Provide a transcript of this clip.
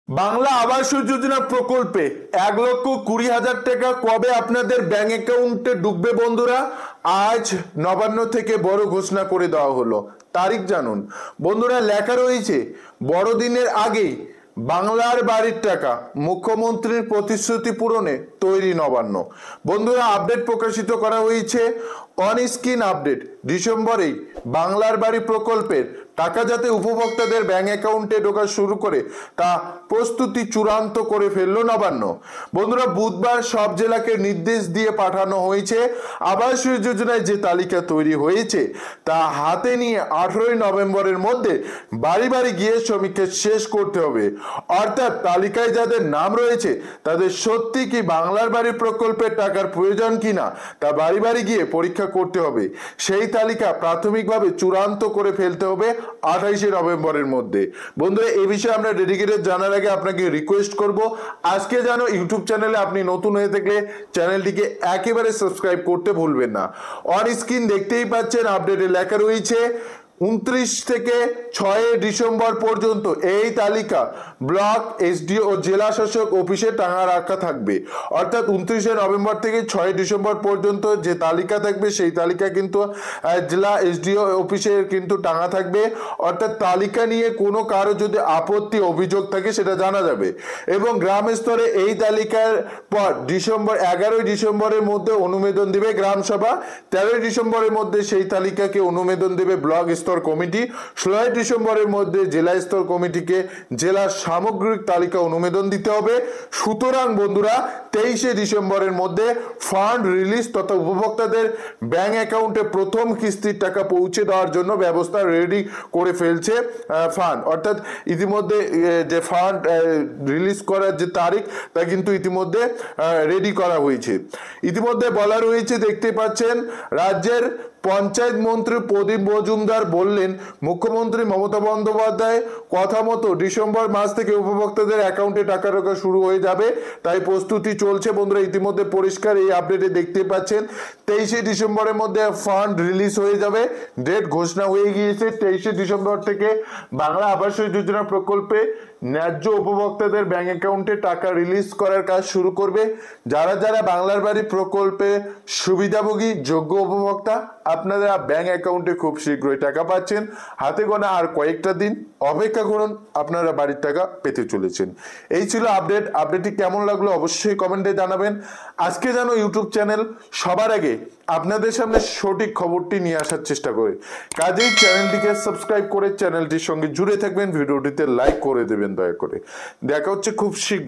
বাংলা আবাস যোজনা প্রকল্পে 1,20,000 টাকা কবে আপনাদের ব্যাংক অ্যাকাউন্টে ঢুকবে বন্ধুরা? আজ নবান্ন থেকে বড় ঘোষণা করে দেওয়া হলো। তারিখ জানুন বন্ধুরা, লেখা রয়েছে বড়দিনের আগেই বাংলার বাড়ির টাকা, মুখ্যমন্ত্রীর প্রতিশ্রুতি পূরণে তৈরি নবান্ন। বন্ধুরা, আপডেট প্রকাশিত করা হয়েছে অন স্ক্রিন আপডেট। ডিসেম্বরেই বাংলার বাড়ি প্রকল্পের টাকা যাতে উপভোক্তাদের ব্যাংক অ্যাকাউন্টে ঢোকা শুরু করে তা প্রস্তুতি চূড়ান্ত করে ফেললো নবান্ন। বন্ধুরা, বুধবার সব জেলাকে নির্দেশ দিয়ে পাঠানো হয়েছে। আবাস যোজনায় যে তালিকা তৈরি হয়েছে তা হাতে নিয়ে 18 নভেম্বরের মধ্যে বাড়ি বাড়ি গিয়ে সমীক্ষা শেষ করতে হবে। অর্থাৎ তালিকায় যাদের নাম রয়েছে তাদের সত্যি কি বাংলার বাড়ি প্রকল্পের টাকার প্রয়োজন কিনা তা বাড়ি বাড়ি গিয়ে পরীক্ষা করতে হবে। সেই তালিকা প্রাথমিকভাবে চূড়ান্ত করে ফেলতে হবে 28 নভেম্বরের মধ্যে। বন্ধুরা, এই বিষয়ে আমরা ডেডিকেটেড জানার আগে আপনাকে রিকোয়েস্ট করব, আজকে যেন ইউটিউব চ্যানেলে আপনি নতুন হয়ে থাকলে চ্যানেলটিকে একেবারে সাবস্ক্রাইব করতে ভুলবেন না। অন স্ক্রিন দেখতেই পাচ্ছেন আপডেটে লেখা রয়েছে 29 থেকে 6 ডিসেম্বর পর্যন্ত এই তালিকা ব্লক, এসডিও ও জেলা শাসক অফিসে টাঙা রাখা থাকবে। অর্থাৎ 29 নভেম্বর থেকে 6 ডিসেম্বর পর্যন্ত যে তালিকা থাকবে সেই তালিকা কিন্তু জেলা এসডিও অফিসে কিন্তু টাঙা থাকবে। অর্থাৎ তালিকা নিয়ে কোনো কারো যদি আপত্তি অভিযোগ থাকে সেটা জানা যাবে। এবং গ্রাম স্তরে এই তালিকার পর 11 ডিসেম্বরের মধ্যে অনুমোদন দেবে গ্রাম সভা, 13 ডিসেম্বরের মধ্যে সেই তালিকাকে অনুমোদন দেবে ব্লক স্তর কমিটি, 16 ডিসেম্বরের মধ্যে জেলা স্তর কমিটিকে জেলার সামগ্রিক তালিকা অনুমোদন দিতে হবে। সুতরাং বন্ধুরা, 23 ডিসেম্বরের মধ্যে ফান্ড রিলিজ তথা উপভোক্তাদের ব্যাংক অ্যাকাউন্টে প্রথম কিস্তির টাকা পৌঁছে দেওয়ার জন্য ব্যবস্থা রেডি করে ফেলছে ফান্ড। অর্থাৎ ইতিমধ্যে যে ফান্ড রিলিজ করার যে তারিখ তা কিন্তু ইতিমধ্যে রেডি করা হয়েছে। ইতিমধ্যে বলা রয়েছে, দেখতে পাচ্ছেন রাজ্যের পঞ্চায়েত মন্ত্রী প্রদীপ মজুমদার বললেন, মুখ্যমন্ত্রী মমতা বন্দ্যোপাধ্যায় কথা মতো ডিসেম্বর মাস থেকে উপভোক্তাদের অ্যাকাউন্টে টাকা ঢোকা শুরু হয়ে যাবে, তাই প্রস্তুতি চলছে। বন্ধুরা, ইতিমধ্যে পরিষ্কার এই আপডেটে দেখতে পাচ্ছেন 23 ডিসেম্বরের মধ্যে ফান্ড রিলিজ হয়ে যাবে। ডেট ঘোষণা হয়ে গিয়েছে, 23 ডিসেম্বর থেকে বাংলা আবাস যোজনা প্রকল্পে ন্যায্য উপভোক্তাদের ব্যাংক অ্যাকাউন্টে টাকা রিলিজ করার কাজ শুরু করবে। যারা যারা বাংলার বাড়ি প্রকল্পে সুবিধাভোগী যোগ্য উপভোক্তা, আপনারা ব্যাংক অ্যাকাউন্টে খুব শীঘ্রই টাকা পাচ্ছেন। হাতে গোনা আর কয়েকটা দিন অপেক্ষা করুন, আপনারা বাড়ির টাকা পেতে চলেছেন। এই ছিল আপডেট। আপডেটটি কেমন লাগলো অবশ্যই কমেন্টে জানাবেন। আজকে যেন ইউটিউব চ্যানেল সবার আগে আপনাদের সামনে সঠিক খবরটি নিয়ে আসার চেষ্টা করে, কাজেই চ্যানেলটিকে সাবস্ক্রাইব করে চ্যানেলটির সঙ্গে জুড়ে থাকবেন, ভিডিওটিতে লাইক করে দেবেন দয়া করে। দেখা হচ্ছে খুব শীঘ্র।